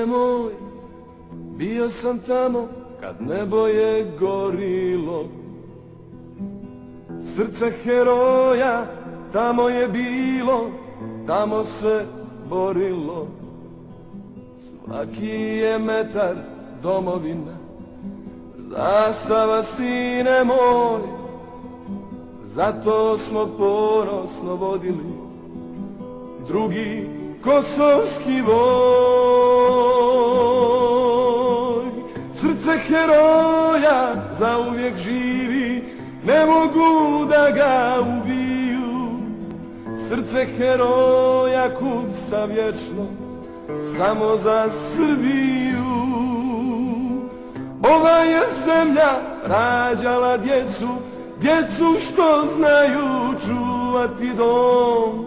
sine moj, bio sam tamo kad nebo je gorilo. Srce heroja tamo je bilo, tamo se borilo. Svaki je metar domovina, zastava sine moj, zato smo ponosno vodili drugi kosovski voj. Srce heroja zauvijek živi, ne mogu da ga ubiju. Srce heroja kuca vječno, samo za Srbiju. Ova je zemlja rađala djecu, djecu što znaju čuvati dom.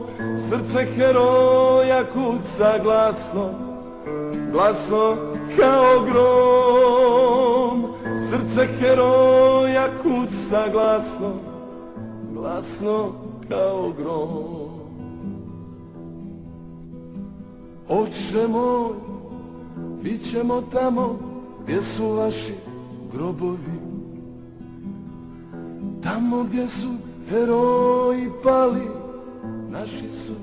Srce heroja kuca glasno, glasno kao grom. Srce heroja kuca glasno, glasno kao grom. Oče moj, bit ćemo tamo gdje su vaši grobovi, tamo gdje su heroji pali, naši su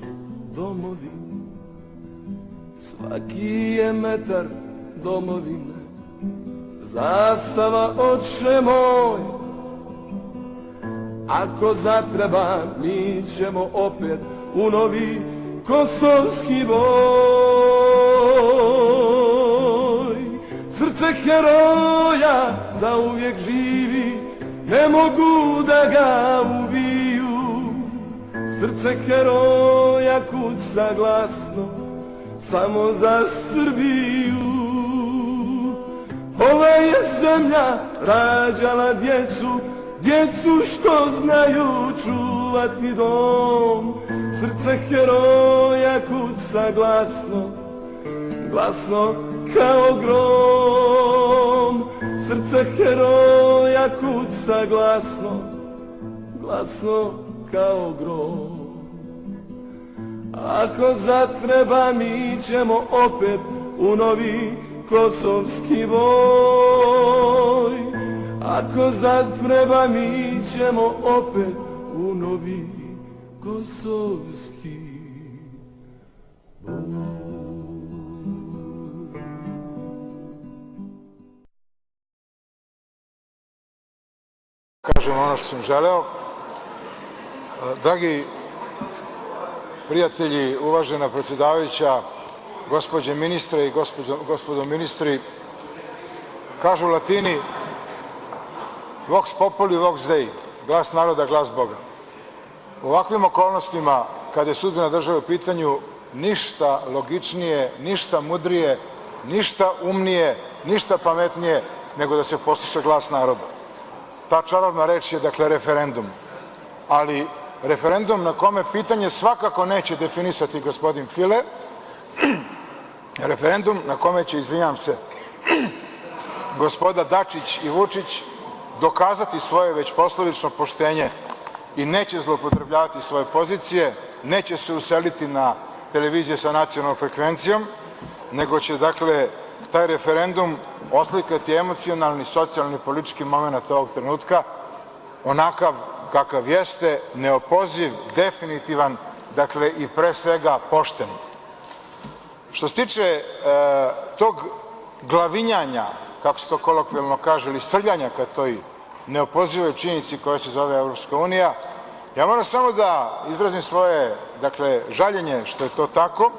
domovi. Svaki je metar domovine, zastava oče moj. Ako zatreba, mi ćemo opet u novi kosovski boj. Srce heroja zauvijek živi, ne mogu da ga ubiju. Srce heroja kuca glasno, samo za Srbiju. Ova je zemlja rađala djecu, djecu što znaju čuvati dom. Srce heroja kuca glasno, glasno kao grom. Srce heroja kuca glasno, glasno kao grom. Ako zatreba, mi ćemo opet u novi kosovski voj. Ako zatreba, mi ćemo opet u novi kosovski voj. Kažem ono što sam želeo. Dragi prijatelji, uvažena predsjedavajuća, gospođe ministre i gospodo ministri, kažu Latini vox populi vox dei, glas naroda, glas Boga. U ovakvim okolnostima, kada je sudbina države u pitanju, ništa logičnije, ništa mudrije, ništa umnije, ništa pametnije nego da se posluša glas naroda. Ta čarobna reč je, dakle, referendum. Ali referendum na kome pitanje svakako neće definisati gospodin File, referendum na kome će, izvinjam se, gospoda Dačić i Vučić dokazati svoje već poslovično poštenje i neće zloupotrebljavati svoje pozicije, neće se useliti na televizije sa nacionalnom frekvencijom, nego će, dakle, taj referendum oslikati emocionalni, socijalni, politički moment ovog trenutka, onakav kakav jeste, neopoziv, definitivan, dakle, i pre svega pošten. Što se tiče tog glavinjanja, kako se to kolokvijalno kaže, ili srljanja ka toj neopozivoj činjenici koja se zove Evropska unija, ja moram samo da izrazim svoje, dakle, žaljenje što je to tako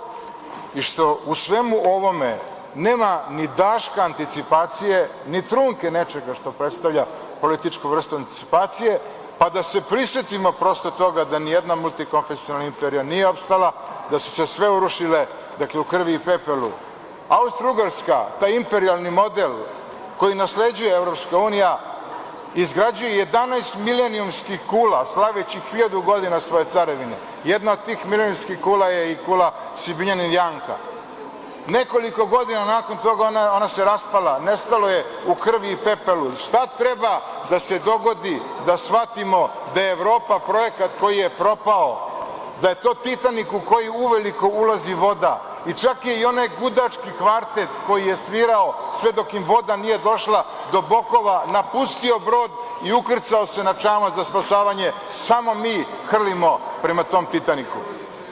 i što u svemu ovome nema ni daška anticipacije, ni trunke nečega što predstavlja političku vrstu anticipacije, pa da se prisjetimo prosto toga da nijedna multikonfesionalna imperija nije opstala, da su se sve urušile, dakle, u krvi i pepelu. Austro-Ugarska, taj imperijalni model koji nasleđuje Evropska unija, izgrađuje 11 milenijumskih kula, slaveći 1000 godina svoje carevine. Jedna od tih milenijumskih kula je i kula Sibinjanin Janka. Nekoliko godina nakon toga ona se raspala, nestalo je u krvi i pepelu. Šta treba da se dogodi da shvatimo da je Evropa projekat koji je propao, da je to Titanik u koji uveliko ulazi voda i čak je i onaj gudački kvartet koji je svirao sve dok im voda nije došla do bokova, napustio brod i ukrcao se na čamac za spasavanje. Samo mi hrlimo prema tom Titaniku.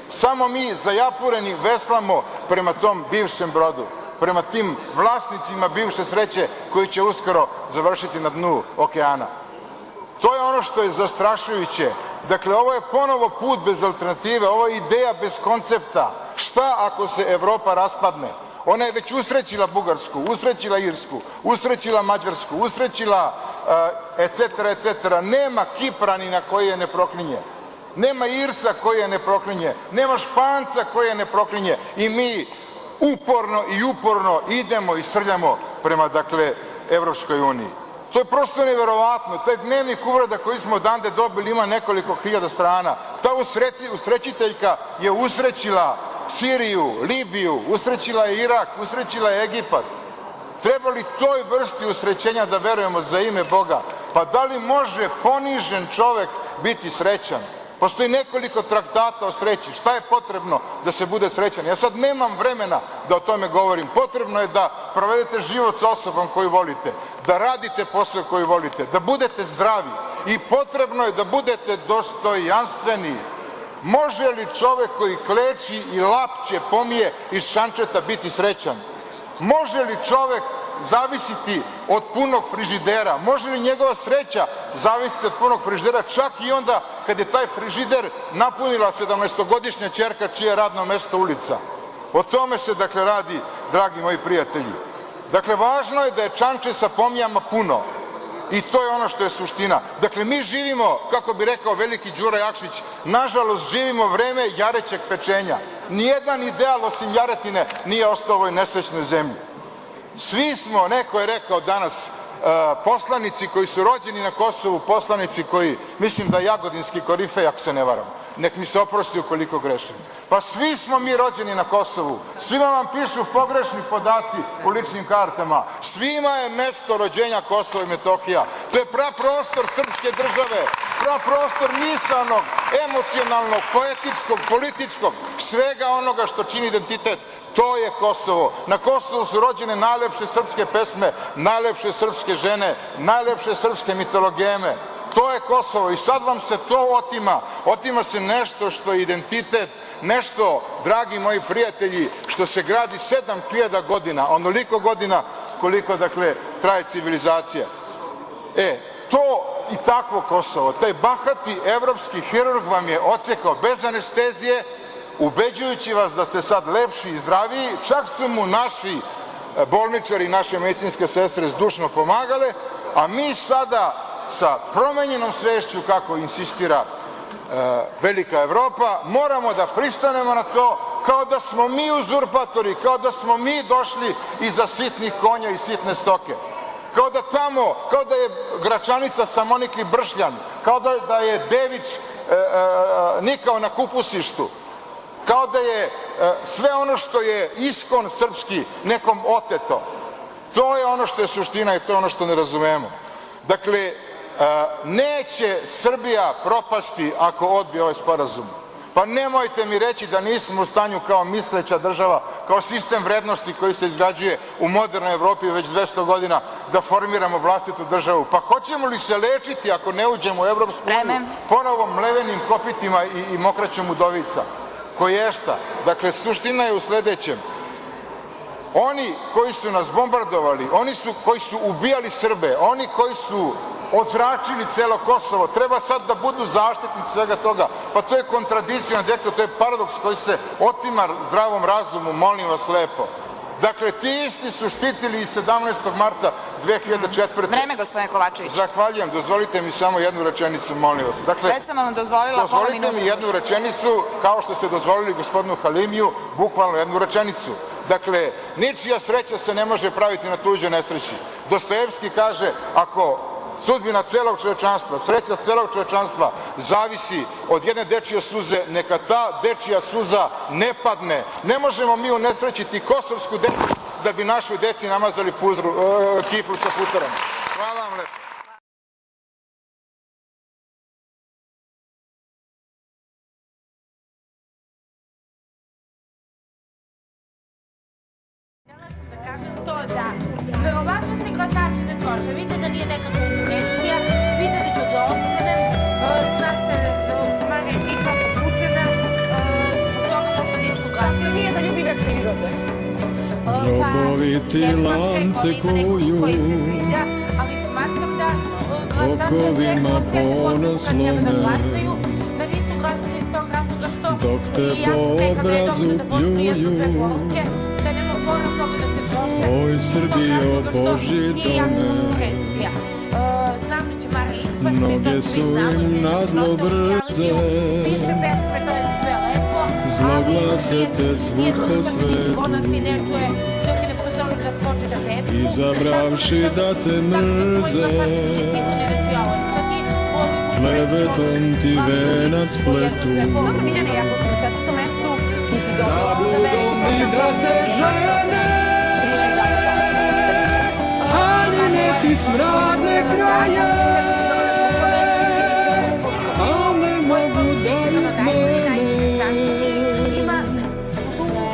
Samo mi zajapureni veslamo prema tom bivšem brodu, prema tim vlasnicima bivše sreće koji će uskoro završiti na dnu okeana. To je ono što je zastrašujuće. Dakle, ovo je ponovo put bez alternative, ovo je ideja bez koncepta. Šta ako se Evropa raspadne? Ona je već usrećila Bugarsku, usrećila Irsku, usrećila Mađarsku, usrećila etc. Nema Kiprani koji je ne proklinje. Nema Irca koji je ne proklinje. Nema Španca koji je ne proklinje. I mi uporno idemo i srljamo prema, dakle, Evropskoj uniji. To je prosto neverovatno. Taj dnevnik uvreda koji smo odande dobili ima nekoliko hiljada strana. Ta usrećiteljka je usrećila Siriju, Libiju, usrećila je Irak, usrećila je Egipat. Treba li toj vrsti usrećenja da verujemo za ime Boga? Pa da li može ponižen čovek biti srećan? Postoji nekoliko traktata o sreći. Šta je potrebno da se bude srećan? Ja sad nemam vremena da o tome govorim. Potrebno je da provedete život sa osobom koju volite, da radite posao koji volite, da budete zdravi i potrebno je da budete dostojanstveni. Može li čovek koji kleči i lapće pomije iz šančeta biti srećan? Može li čovek zavisiti od punog frižidera? Može li njegova sreća zavisiti od punog frižidera čak i onda kad je taj frižider napunila 17-godišnja ćerka čije je radno mesto ulica? O tome se, dakle, radi, dragi moji prijatelji. Dakle, važno je da je čanče sa pomijama puno i to je ono što je suština. Dakle, mi živimo, kako bi rekao veliki Đura Jakšić, nažalost živimo vreme jarećeg pečenja. Nijedan ideal osim jaretine nije ostao u ovoj nesrećnoj zemlji. Svi smo, neko je rekao danas, poslanici koji su rođeni na Kosovu, poslanici koji, mislim da je Jagodinski korifej, ako se ne varam, nek mi se oprosti ukoliko grešim. Pa svi smo mi rođeni na Kosovu, svima vam pišu pogrešni podaci u ličnim kartama, svima je mesto rođenja Kosovo i Metohija. To je praprostor srpske države, praprostor misanog, emocionalnog, poetičkog, političkog, svega onoga što čini identitet. To je Kosovo. Na Kosovu su rođene najlepše srpske pesme, najlepše srpske žene, najlepše srpske mitologeme. To je Kosovo i sad vam se to otima. Otima se nešto što je identitet, nešto, dragi moji prijatelji, što se gradi 7000 godina, onoliko godina koliko, dakle, traje civilizacija. To i takvo Kosovo, taj bahati evropski hirurg vam je odsekao bez anestezije, ubeđujući vas da ste sad lepši i zdraviji, čak su mu naši bolničari i naše medicinske sestre zdušno pomagale, a mi sada sa promenjenom svešću, kako insistira velika Evropa, moramo da pristanemo na to kao da smo mi uzurpatori, kao da smo mi došli iza sitnih konja i sitne stoke. Kao da tamo, kao da je Gračanica Samonikli Bršljan, kao da je Dević nikao na kupusištu, kao da je sve ono što je iskon srpski nekom oteto. To je ono što je suština i to je ono što ne razumemo. Dakle, neće Srbija propasti ako odbije ovaj sporazum. Pa nemojte mi reći da nismo u stanju kao misleća država, kao sistem vrednosti koji se izgrađuje u modernoj Evropi već 200 godina, da formiramo vlastitu državu. Pa hoćemo li se lečiti ako ne uđemo u Evropsku uniju ponovo mlevenim kopitima i mokraćom udovica? Koješta. Dakle, suština je u sledećem. Oni koji su nas bombardovali, oni koji su ubijali Srbe, oni koji su ozračili celo Kosovo, treba sad da budu zaštitnici svega toga. Pa to je kontradikcija, to je paradoks koji se otima zdravom razumu, molim vas lepo. Dakle, ti isti su štitili i 17. marta 2004. Vreme, gospodine Kovačević. Zahvaljujem, dozvolite mi samo jednu rečenicu, molim vas. Već sam vam dozvolila pola minuta. Dozvolite mi jednu rečenicu, kao što ste dozvolili gospodinu Halimiju, bukvalno jednu rečenicu. Dakle, ničija sreća se ne može praviti na tuđoj nesreći. Dostojevski kaže, ako sudbina celog čovečanstva, sreća celog čovečanstva zavisi od jedne dečije suze, neka ta dečija suza ne padne. Ne možemo mi unesrećiti kosovsku decu da bi našoj deci namazali kiflu sa putarama. Hvala vam lepo. znate da nije neka konkurencija, videli ću da ostanem, zna se da je ekipa pokučena, zbog toga možda nisu glasili. Nije da ljubi ve prirode. Roboviti lance kuju, ali smatram da okovima ponoslome, da nisu glasili iz tog razloga što dok te po obrazu pljuju. Da nema ponovno toga da se troše. Oj Srbijo, Boži dome, znam da će Mara ispasti, noge su im nazlo brze, piše pesme, to je sve lepo, zloglase te svud po svetu, ona se ne čuje dok je ne pozoveš da počne pesmu. izabravši da te mrze, klevetom ti venac pletu. Dobro, Miljane, jako sam na 4. mestu, ti si dobro. Zabludom mi da te žene, haljine ti smradne kraje, a me mogu da izmene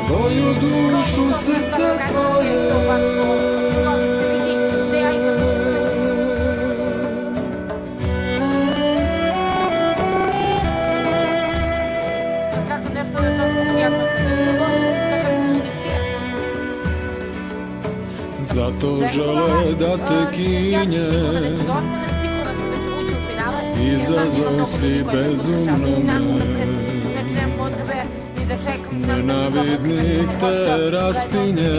tvoju dušu, srce tvoje. Zato žele da te kinje, izazov si bezumno me, nenavidnik te raspinje.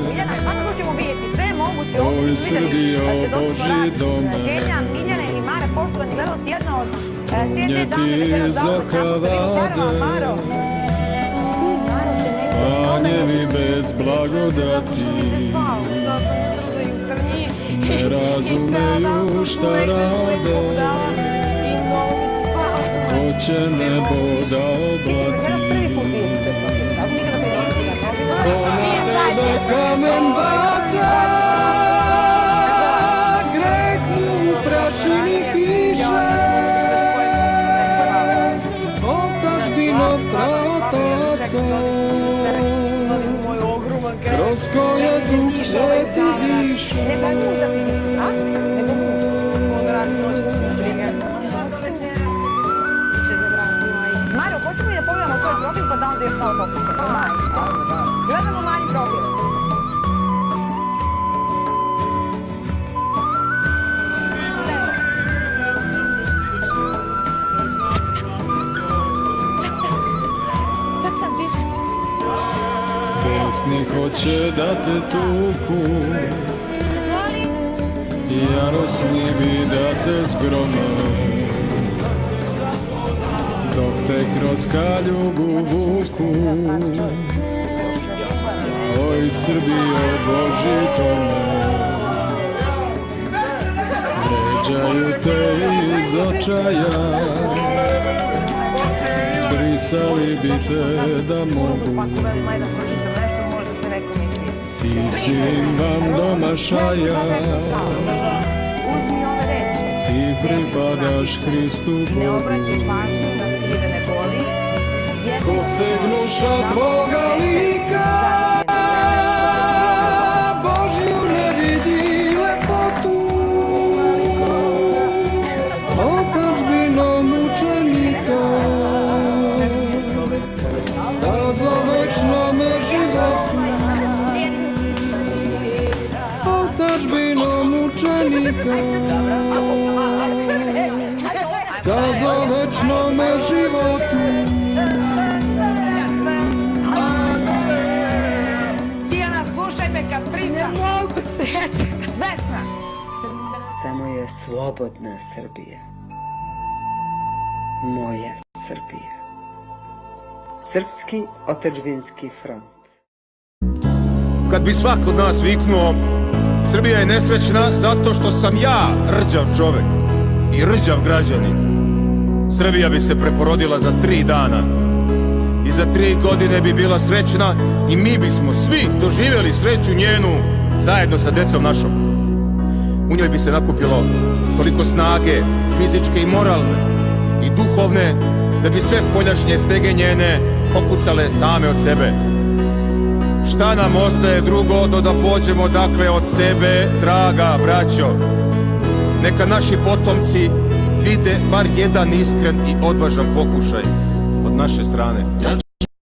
Miljana, svakako ćemo vidjeti sve moguće Oj Srbijo, Boži dome, Miljane i Mare, poštovani gledalci, jedna od te dame večeras zapravo kako ste vi udarala, Maro. Ti, Maro, se nećeš anjevi bez blagodati, ne razumeju šta rade, ko će nebo da oblati, ko na tebe kamen baca, greh mu u prašini piše, otačbino praotaca, kroz koje Duh Sveti diše. Ne da muž da vidiš, a? Nego muž. On radi noćnu si, na primjer. Mario, hoćemo li da pogledamo tvoj profil pa da onda još malo popričamo? Gledamo Mari profil. Pesni hoće da te tuku, jarosni bi da te zgrome, dok te kroz kaljugu vuku. Oj Srbijo, Boži tome, vređaju te iz očaja, zbrisali bi te da mogu. Ti si im vam domašaja, ti pripadaš Hristu Bogu. Ko se gnuša Boga lika, Božju ne vidi lepotu, otadžbino mučenika, stazo večnome životu, otadžbino mučenika, stazo večnome životu. Dijana, slušaj me kad pričam. Ne mogu se, ja ću da... Vesna. Samo je slobodna Srbija. Moja Srbija. Srpski otadžbinski front. Kad bi svako od nas viknuo Srbija je nesrećna zato što sam ja rđav čovek i rđav građanin, Srbija bi se preporodila za 3 dana i za 3 godine bi bila srećna i mi bismo svi doživjeli sreću njenu zajedno sa decom našom. U njoj bi se nakupilo toliko snage, fizičke i moralne i duhovne, da bi sve spoljašnje stege njene popucale same od sebe. Šta nam ostaje drugo do da pođemo dakle od sebe, draga braćo? Neka naši potomci vide bar jedan iskren i odvažan pokušaj od naše strane.